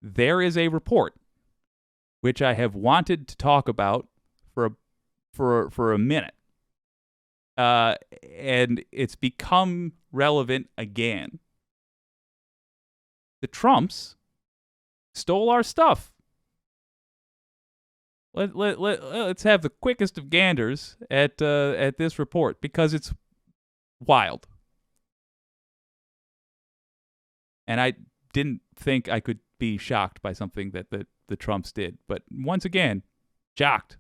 there is a report which I have wanted to talk about for a minute, and it's become relevant again. The Trumps stole our stuff. Let's have the quickest of ganders at this report because it's wild. And I didn't think I could be shocked by something that the Trumps did. But once again, shocked.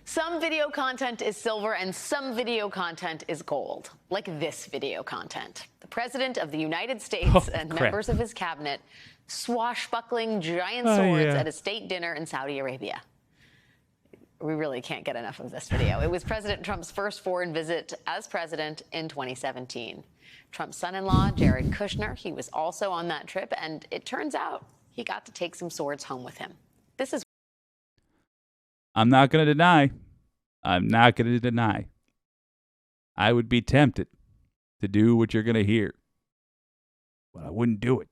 Some video content is silver and some video content is gold, like this video content. The President of the United States and members of his cabinet swashbuckling giant swords at a state dinner in Saudi Arabia. We really can't get enough of this video. It was President Trump's first foreign visit as president in 2017. Trump's son-in-law, Jared Kushner, he was also on that trip, and it turns out he got to take some swords home with him. This is... I'm not going to deny. I would be tempted to do what you're going to hear, but I wouldn't do it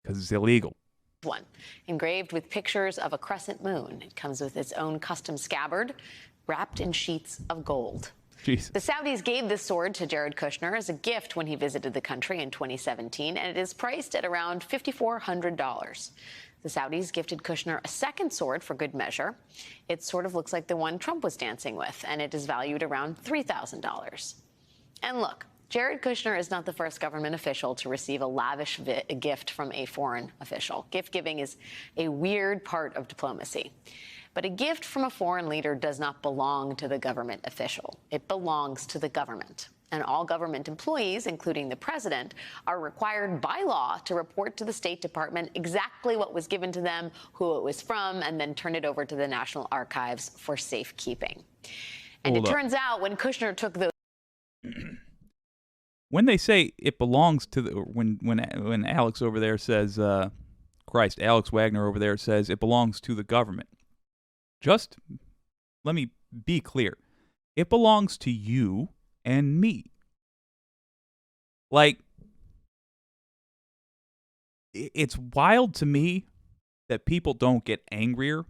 because it's illegal. One, engraved with pictures of a crescent moon. It comes with its own custom scabbard, wrapped in sheets of gold. Jesus. The Saudis gave this sword to Jared Kushner as a gift when he visited the country in 2017, and it is priced at around $5,400. The Saudis gifted Kushner a second sword for good measure. It sort of looks like the one Trump was dancing with, and it is valued around $3,000. And look, Jared Kushner is not the first government official to receive a lavish gift from a foreign official. Gift giving is a weird part of diplomacy. But a gift from a foreign leader does not belong to the government official. It belongs to the government. And all government employees, including the president, are required by law to report to the State Department exactly what was given to them, who it was from, and then turn it over to the National Archives for safekeeping. And it turns out when Kushner took those... When they say it belongs to the... When Alex over there says... Alex Wagner over there says it belongs to the government. Just let me be clear. It belongs to you and me. Like, it's wild to me that people don't get angrier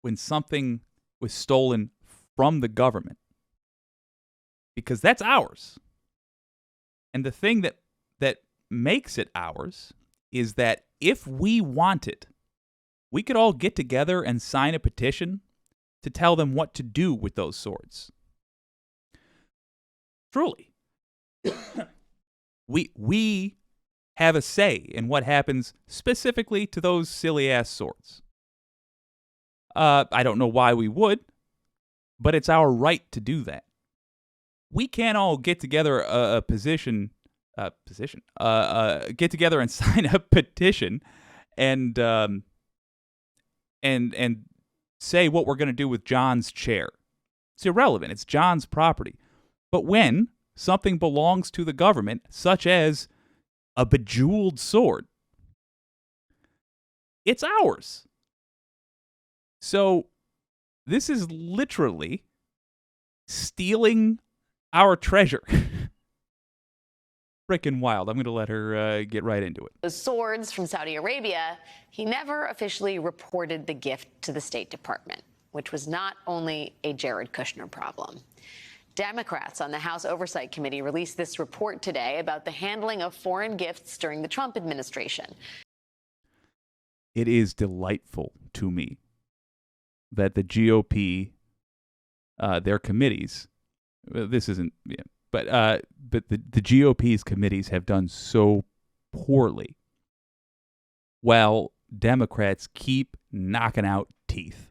when something was stolen from the government. Because that's ours. And the thing that makes it ours is that if we want it, we could all get together and sign a petition to tell them what to do with those swords. Truly. we have a say in what happens specifically to those silly-ass swords. I don't know why we would, but it's our right to do that. We can't all get together get together and sign a petition and say what we're going to do with John's chair. It's irrelevant. It's John's property. But when something belongs to the government, such as a bejeweled sword, it's ours. So this is literally stealing our treasure. Frickin' wild. I'm going to let her get right into it. Those swords from Saudi Arabia, he never officially reported the gift to the State Department, which was not only a Jared Kushner problem. Democrats on the House Oversight Committee released this report today about the handling of foreign gifts during the Trump administration. It is delightful to me that the GOP, their committees, this isn't, but the GOP's committees have done so poorly, while Democrats keep knocking out teeth.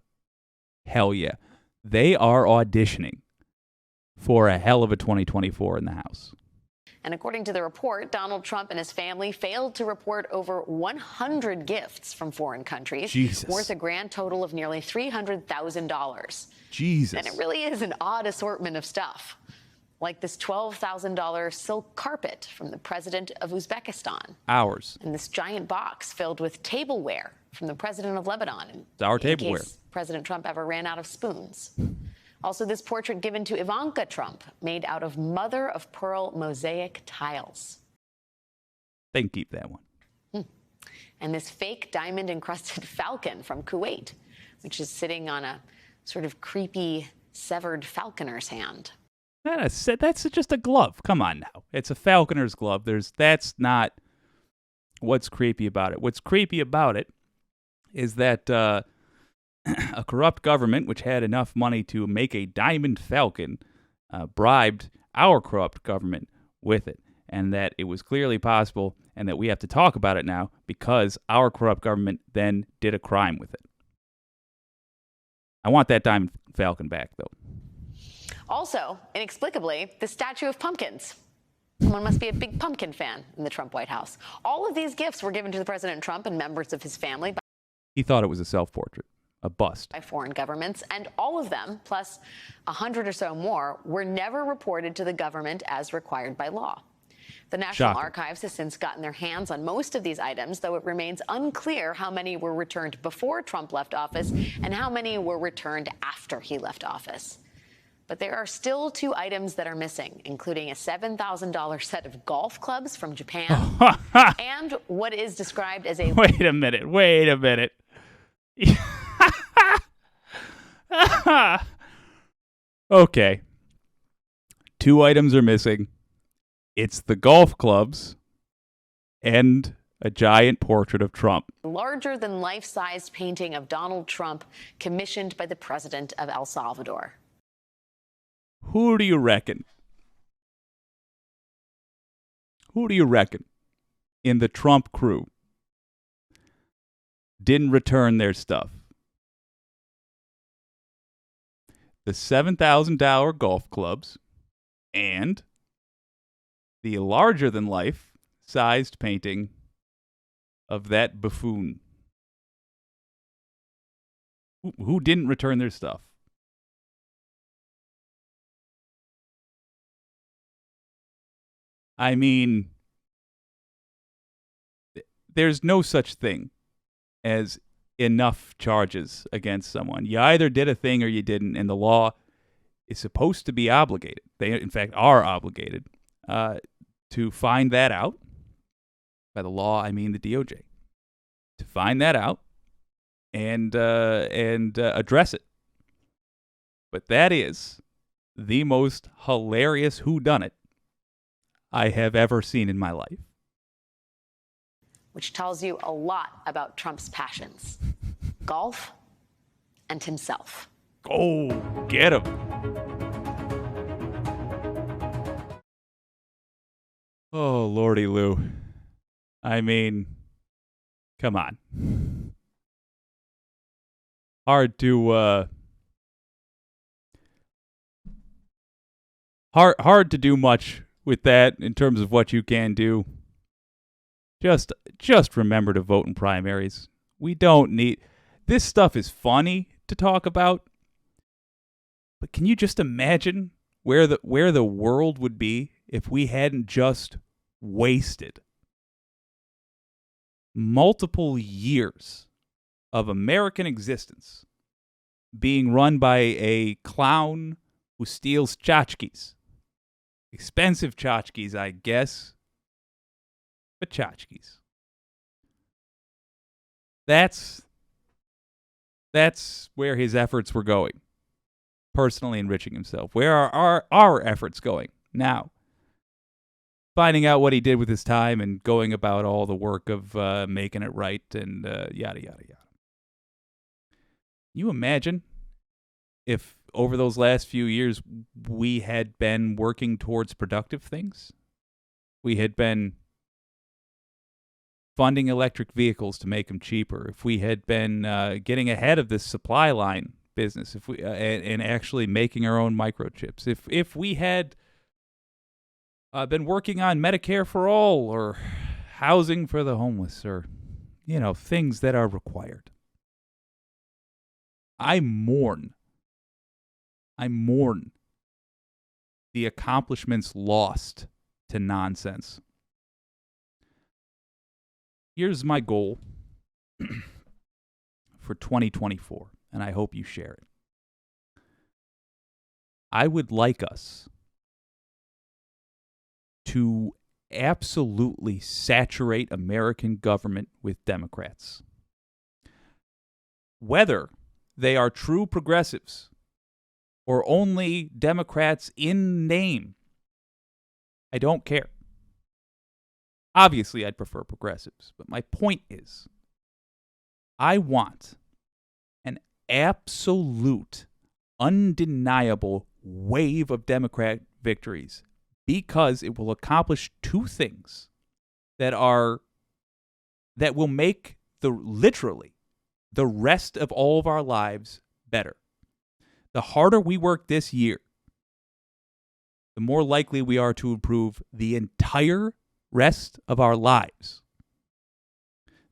Hell yeah. They are auditioning for a hell of a 2024 in the House. And according to the report, Donald Trump and his family failed to report over 100 gifts from foreign countries, Jesus, worth a grand total of nearly $300,000. Jesus. And it really is an odd assortment of stuff, like this $12,000 silk carpet from the president of Uzbekistan. Ours. And this giant box filled with tableware from the president of Lebanon. It's our tableware. In case President Trump ever ran out of spoons. Also, this portrait given to Ivanka Trump, made out of mother-of-pearl mosaic tiles. They can keep that one. And this fake diamond-encrusted falcon from Kuwait, which is sitting on a sort of creepy severed falconer's hand. That's just a glove. Come on now. It's a falconer's glove. That's not what's creepy about it. What's creepy about it is that a corrupt government, which had enough money to make a diamond falcon, bribed our corrupt government with it. And that it was clearly possible, and that we have to talk about it now because our corrupt government then did a crime with it. I want that diamond falcon back, though. Also, inexplicably, the statue of pumpkins. Someone must be a big pumpkin fan in the Trump White House. All of these gifts were given to the President Trump and members of his family He thought it was a self-portrait, a bust. by foreign governments, and all of them, plus 100 or so more, were never reported to the government as required by law. The National Shocking. Archives has since gotten their hands on most of these items, though it remains unclear how many were returned before Trump left office and how many were returned after he left office. But there are still 2 items that are missing, including a $7,000 set of golf clubs from Japan and what is described as a... Wait a minute. Okay. 2 items are missing. It's the golf clubs and a giant portrait of Trump. larger-than life-sized painting of Donald Trump commissioned by the president of El Salvador. Who do you reckon? In the Trump crew didn't return their stuff? The $7,000 golf clubs and the larger-than-life sized painting of that buffoon. Who didn't return their stuff? I mean, there's no such thing as enough charges against someone. You either did a thing or you didn't, and the law is supposed to be obligated. They, in fact, are obligated to find that out. By the law, I mean the DOJ. To find that out and address it. But that is the most hilarious whodunit I have ever seen in my life. Which tells you a lot about Trump's passions. Golf and himself. Oh, get him. Oh, Lordy Lou. I mean, come on. Hard to do much with that in terms of what you can do. Just remember to vote in primaries. We don't need... This stuff is funny to talk about, but can you just imagine where the world would be if we hadn't just wasted multiple years of American existence being run by a clown who steals tchotchkes. Expensive tchotchkes, I guess, but tchotchkes. That's where his efforts were going. Personally enriching himself. Where are our efforts going now? Finding out what he did with his time and going about all the work of making it right and yada, yada, yada. You imagine if over those last few years we had been working towards productive things? We had been funding electric vehicles to make them cheaper. If we had been getting ahead of this supply line business, if we and actually making our own microchips, if we had been working on Medicare for all or housing for the homeless or, things that are required. I mourn the accomplishments lost to nonsense. Here's my goal for 2024, and I hope you share it. I would like us to absolutely saturate American government with Democrats. Whether they are true progressives or only Democrats in name, I don't care. Obviously, I'd prefer progressives, but my point is, I want an absolute, undeniable wave of Democrat victories because it will accomplish two things that will make literally the rest of all of our lives better. The harder we work this year, the more likely we are to improve the entire rest of our lives.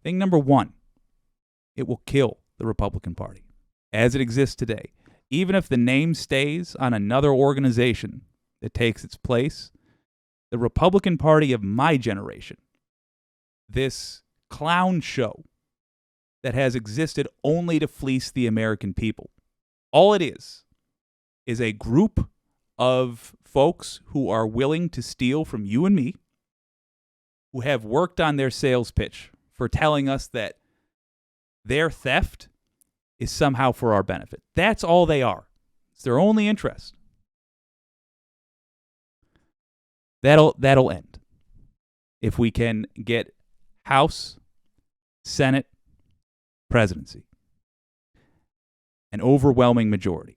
Thing number one, it will kill the Republican Party as it exists today. Even if the name stays on another organization that takes its place, the Republican Party of my generation, this clown show that has existed only to fleece the American people, all it is a group of folks who are willing to steal from you and me, who have worked on their sales pitch for telling us that their theft is somehow for our benefit. That's all they are. It's their only interest. That'll end if we can get House, Senate, presidency, an overwhelming majority.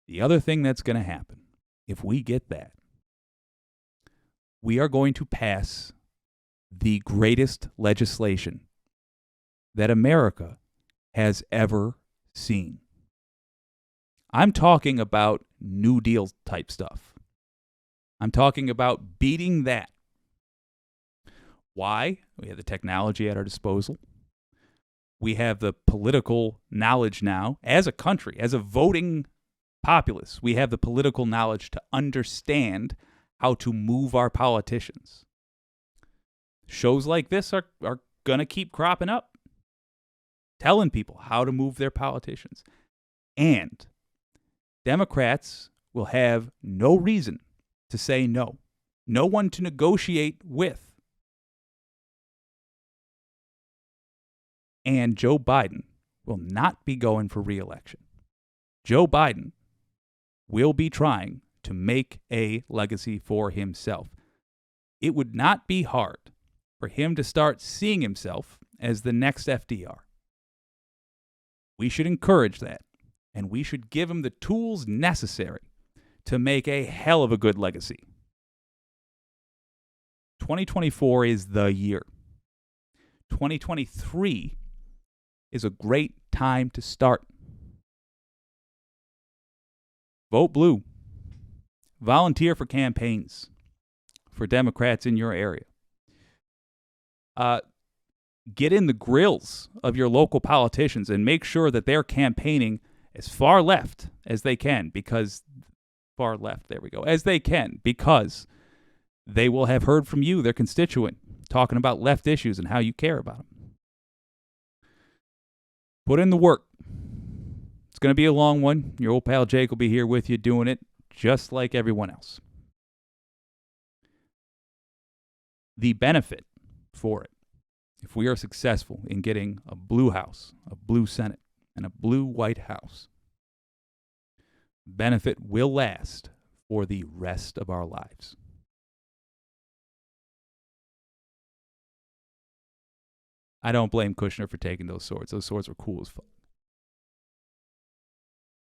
The other thing that's going to happen, if we get that, we are going to pass the greatest legislation that America has ever seen. I'm talking about New Deal type stuff. I'm talking about beating that. Why? We have the technology at our disposal. We have the political knowledge now as a country, as a voting populace. We have the political knowledge to understand how to move our politicians. Shows like this are going to keep cropping up, telling people how to move their politicians. And Democrats will have no reason to say no. No one to negotiate with. And Joe Biden will not be going for re-election. Joe Biden will be trying to make a legacy for himself. It would not be hard for him to start seeing himself as the next FDR. We should encourage that, and we should give him the tools necessary to make a hell of a good legacy. 2024 is the year. 2023 is a great time to start. Vote blue. Volunteer for campaigns for Democrats in your area. Get in the grills of your local politicians and make sure that they're campaigning as far left as they can, because as they can, because they will have heard from you, their constituent, talking about left issues and how you care about them. Put in the work. It's going to be a long one. Your old pal Jake will be here with you doing it just like everyone else. The benefit for it, if we are successful in getting a blue House, a blue Senate, and a blue White House, benefit will last for the rest of our lives. I don't blame Kushner for taking those swords. Those swords were cool as fuck.